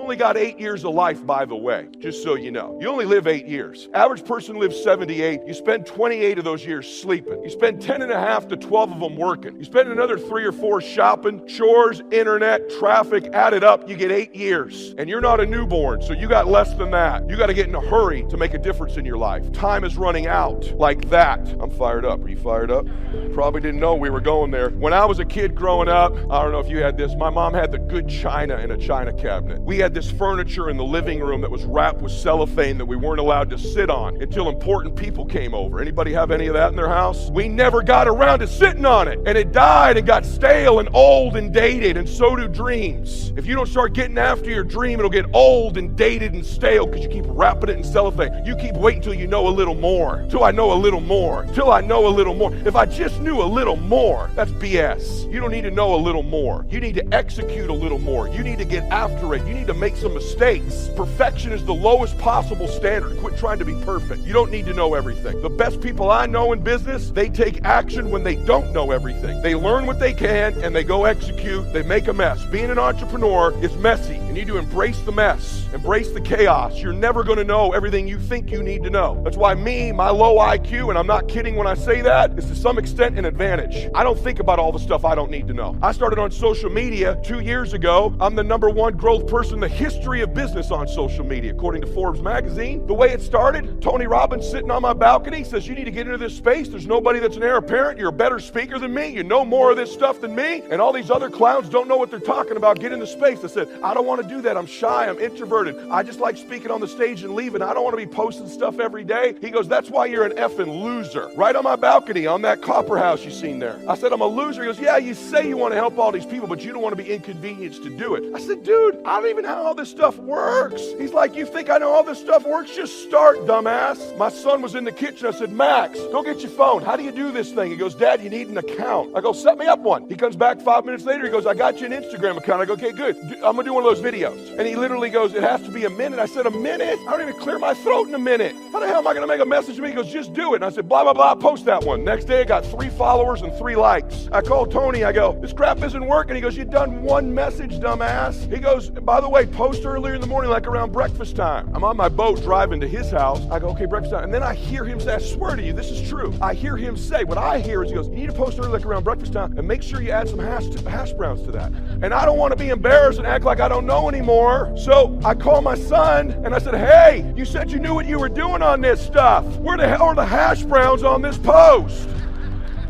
only got 8 years of life, by the way, just so you know. You only live 8 years. Average person lives 78. You spend 28 of those years sleeping. You spend 10 and a half to 12 of them working. You spend another 3 or 4 shopping, chores, internet, traffic, add it up, you get 8 years. And you're not a newborn, so you got less than that. You got to get in a hurry to make a difference in your life. Time is running out like that. I'm fired up. Are you fired up? Probably didn't know we were going there. When I was a kid growing up, I don't know if you had this, my mom had the good china in a china cabinet. We had this furniture in the living room that was wrapped with cellophane that we weren't allowed to sit on until important people came over. Anybody have any of that in their house? We never got around to sitting on it, and it died and got stale and old and dated, and so do dreams. If you don't start getting after your dream, it'll get old and dated and stale because you keep wrapping it in cellophane. You keep waiting till you know a little more, till I know a little more, till I know a little more. If I just knew a little more, that's BS. You don't need to know a little more. You need to execute a little more. You need to get after it. You need to make some mistakes. Perfection is the lowest possible standard. Quit trying to be perfect. You don't need to know everything. The best people I know in business, they take action when they don't know everything. They learn what they can and they go execute. They make a mess. Being an entrepreneur is messy. You need to embrace the mess. Embrace the chaos. You're never going to know everything you think you need to know. That's why my low IQ, and I'm not kidding when I say that, is to some extent an advantage. I don't think about all the stuff I don't need to know. I started on social media 2 years ago. I'm the #1 growth person in the history of business on social media, according to Forbes magazine. The way it started, Tony Robbins sitting on my balcony says, you need to get into this space. There's nobody that's an heir apparent. You're a better speaker than me. You know more of this stuff than me. And all these other clowns don't know what they're talking about. Get in the space. I said, I don't want to do that. I'm shy. I'm introverted. I just like speaking on the stage and leaving. I don't want to be posting stuff every day. He goes, that's why you're an effing loser. Right on my balcony, on that copper house you seen there. I said, I'm a loser. He goes, yeah, you say you want to help all these people, but you don't want to be inconvenienced to do it. I said, dude, I don't even know how all this stuff works. He's like, you think I know all this stuff works? Just start, dumbass. My son was in the kitchen. I said, Max, go get your phone. How do you do this thing? He goes, Dad, you need an account. I go, set me up one. He comes back 5 minutes later. He goes, I got you an Instagram account. I go, okay, good. I'm going to do one of those videos. And he literally goes, it has to be a minute. I said, a minute? I don't even clear my throat in a minute. How the hell am I going to make a message to me? He goes, just do it. And I said, blah, blah, blah, post that one. Next day, I got 3 followers and 3 likes. I called Tony. I go, this crap isn't working. He goes, you done one message, dumbass. He goes, by the way, post earlier in the morning, like around breakfast time. I'm on my boat driving to his house. I go, okay, breakfast time. And then I hear him say, I swear to you, this is true. I hear him say, what I hear is he goes, you need to post early, like around breakfast time, and make sure you add some hash browns to that. And I don't want to be embarrassed and act like I don't know anymore. So I call my son and I said, hey, you said you knew what you were doing on this stuff. Where the hell are the hash browns on this post?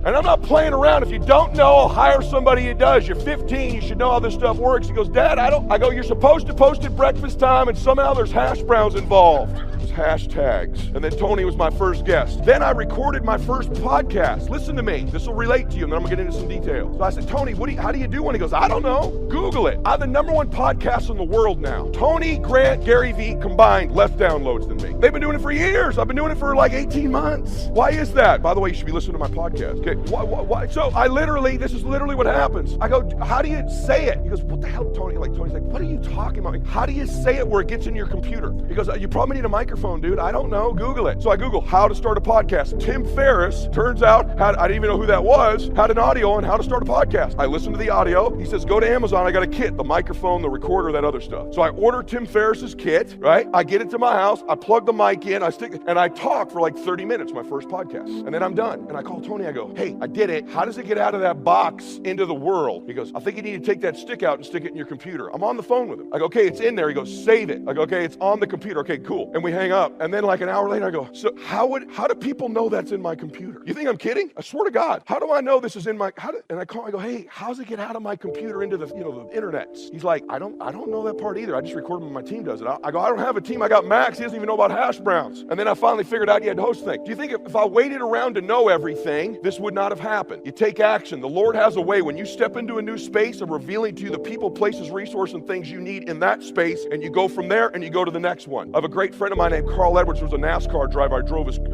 And I'm not playing around. If you don't know, I'll hire somebody who does. You're 15, you should know how this stuff works. He goes, Dad, I don't. I go, you're supposed to post at breakfast time, and somehow there's hash browns involved. It's hashtags. And then Tony was my first guest. Then I recorded my first podcast. Listen to me. This will relate to you, and then I'm going to get into some details. So I said, Tony, how do you do one? He goes, I don't know. Google it. I'm the #1 podcast in the world now. Tony, Grant, Gary Vee combined less downloads than me. They've been doing it for years. I've been doing it for like 18 months. Why is that? By the way, you should be listening to my podcast. Okay. Why? So this is literally what happens. I go, how do you say it? He goes, what the hell, Tony? Tony's like, what are you talking about? How do you say it where it gets in your computer? He goes, you probably need a microphone, dude. I don't know. Google it. So I Google how to start a podcast. Tim Ferriss, turns out, I didn't even know who that was, had an audio on how to start a podcast. I listened to the audio. He says, go to Amazon. I got a kit, the microphone, the recorder, that other stuff. So I order Tim Ferriss's kit, right? I get it to my house. I plug the mic in. I stick it, and I talk for like 30 minutes, my first podcast. And then I'm done. And I call Tony. I go, hey, I did it. How does it get out of that box into the world? He goes, I think you need to take that stick out and stick it in your computer. I'm on the phone with him. I go, okay, it's in there. He goes, save it. I go, okay, it's on the computer. Okay, cool. And we hang up. And then like an hour later, I go, so how do people know that's in my computer? You think I'm kidding? I swear to God. How do I know this is in my, and I call, I go, hey, how's it get out of my computer into the, the internet? He's like, I don't know that part either. I just record when my team does it. I go, I don't have a team. I got Max. He doesn't even know about hash browns. And then I finally figured out he had host thing. Do you think if I waited around to know everything, this would not have happened? You take action. The Lord has a way when you step into a new space of revealing to you the people, places, resources, and things you need in that space, and you go from there and you go to the next one. I have a great friend of mine mine named Carl Edwards was a NASCAR driver.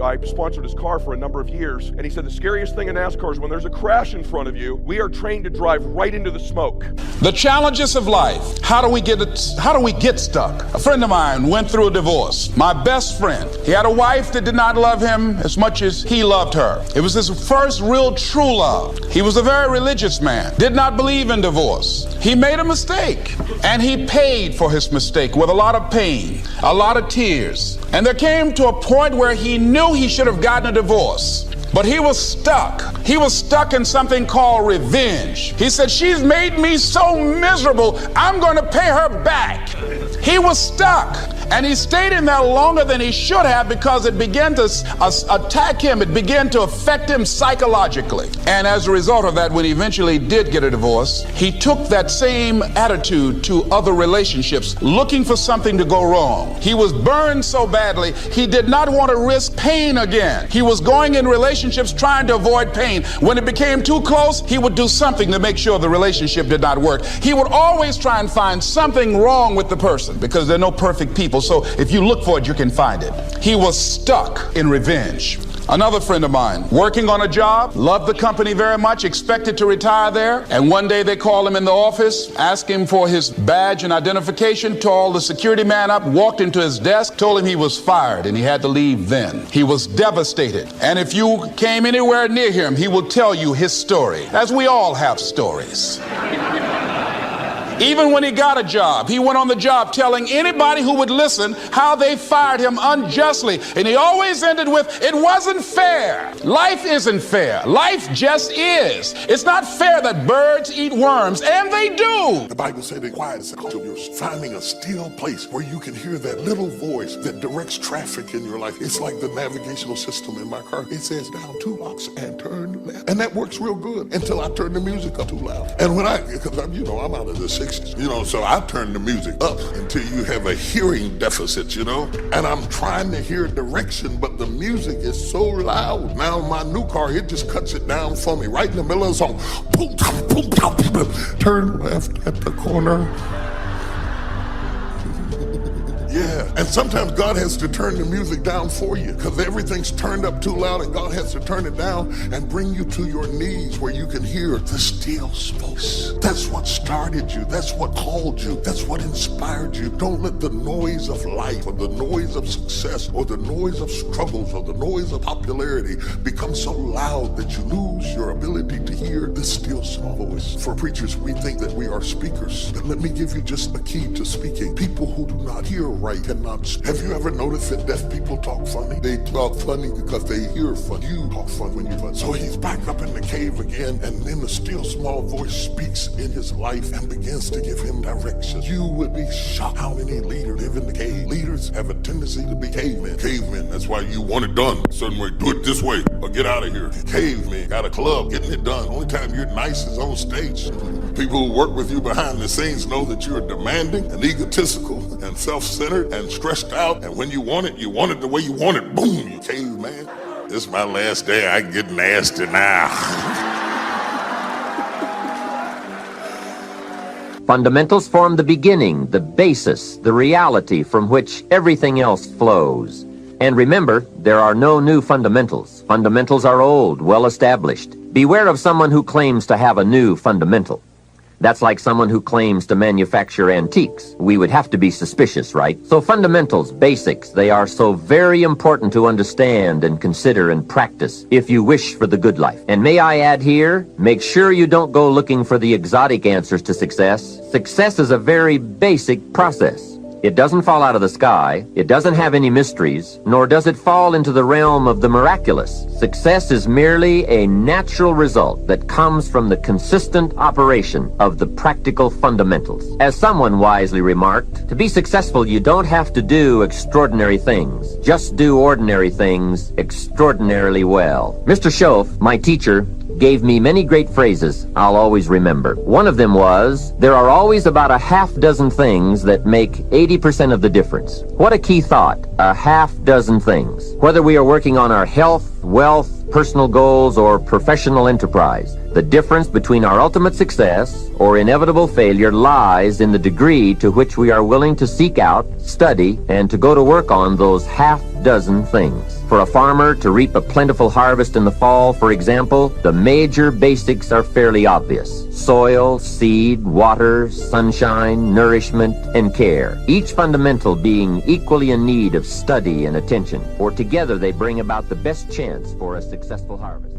I sponsored his car for a number of years. And he said the scariest thing in NASCAR is when there's a crash in front of you, we are trained to drive right into the smoke. The challenges of life. How do we get stuck? A friend of mine went through a divorce. My best friend. He had a wife that did not love him as much as he loved her. It was his first real true love. He was a very religious man. Did not believe in divorce. He made a mistake, and he paid for his mistake with a lot of pain, a lot of tears. And there came to a point where he knew he should have gotten a divorce. But he was stuck. He was stuck in something called revenge. He said, she's made me so miserable, I'm going to pay her back. He was stuck. And he stayed in there longer than he should have because it began to attack him. It began to affect him psychologically. And as a result of that, when he eventually did get a divorce, he took that same attitude to other relationships, looking for something to go wrong. He was burned so badly, he did not want to risk pain again. He was going in relationships trying to avoid pain. When it became too close, he would do something to make sure the relationship did not work. He would always try and find something wrong with the person because there are no perfect people. So if you look for it, you can find it. He was stuck in revenge. Another friend of mine, working on a job, loved the company very much, expected to retire there. And one day they called him in the office, asked him for his badge and identification, called the security man up, walked into his desk, told him he was fired and he had to leave then. He was devastated. And if you came anywhere near him, he will tell you his story, as we all have stories. Even when he got a job, he went on the job telling anybody who would listen how they fired him unjustly. And he always ended with, it wasn't fair. Life isn't fair. Life just is. It's not fair that birds eat worms, and they do. The Bible said it quiet until you're finding a still place where you can hear that little voice that directs traffic in your life. It's like the navigational system in my car. It says down 2 blocks and turn left. And that works real good until I turn the music up too loud. And when because I'm out of the 60s, so I turn the music up until you have a hearing deficit, and I'm trying to hear direction, but the music is so loud. Now my new car, it just cuts it down for me right in the middle of the song. Boom, boom, boom, boom. Turn left at the corner. Yeah, and sometimes God has to turn the music down for you because everything's turned up too loud, and God has to turn it down and bring you to your knees where you can hear the still voice. That's what started you. That's what called you. That's what inspired you. Don't let the noise of life or the noise of success or the noise of struggles or the noise of popularity become so loud that you lose your ability to hear the still small voice. For preachers, we think that we are speakers. But let me give you just a key to speaking. People who do not hear right cannot. Have you ever noticed that deaf people talk funny? They talk funny because they hear funny. You talk funny when you're funny. So he's back up in the cave again, and then the still small voice speaks in his life and begins to give him directions. You would be shocked how many leaders live in the cave. Leaders have a tendency to be cavemen. Cavemen, that's why you want it done a certain way. Do it this way or get out of here. Cavemen got a club getting it done. Only time you're nice is on stage. People who work with you behind the scenes know that you're demanding and egotistical and self-centered and stressed out, and when you want it the way you want it. Boom, you caveman. This is my last day. I can get nasty now. Fundamentals form the beginning, the basis, the reality from which everything else flows. And remember, there are no new fundamentals. Fundamentals are old, well established. Beware of someone who claims to have a new fundamental. That's like someone who claims to manufacture antiques. We would have to be suspicious, right? So fundamentals, basics, they are so very important to understand and consider and practice if you wish for the good life. And may I add here, make sure you don't go looking for the exotic answers to success. Success is a very basic process. It doesn't fall out of the sky, it doesn't have any mysteries, nor does it fall into the realm of the miraculous. Success is merely a natural result that comes from the consistent operation of the practical fundamentals. As someone wisely remarked, to be successful you don't have to do extraordinary things. Just do ordinary things extraordinarily well. Mr. Schoaf, my teacher, gave me many great phrases I'll always remember. One of them was, there are always about a half dozen things that make 80% of the difference. What a key thought, a half dozen things. Whether we are working on our health, wealth, personal goals, or professional enterprise. The difference between our ultimate success or inevitable failure lies in the degree to which we are willing to seek out, study, and to go to work on those half-dozen things. For a farmer to reap a plentiful harvest in the fall, for example, the major basics are fairly obvious: soil, seed, water, sunshine, nourishment, and care, each fundamental being equally in need of study and attention, for together they bring about the best chance for a successful harvest.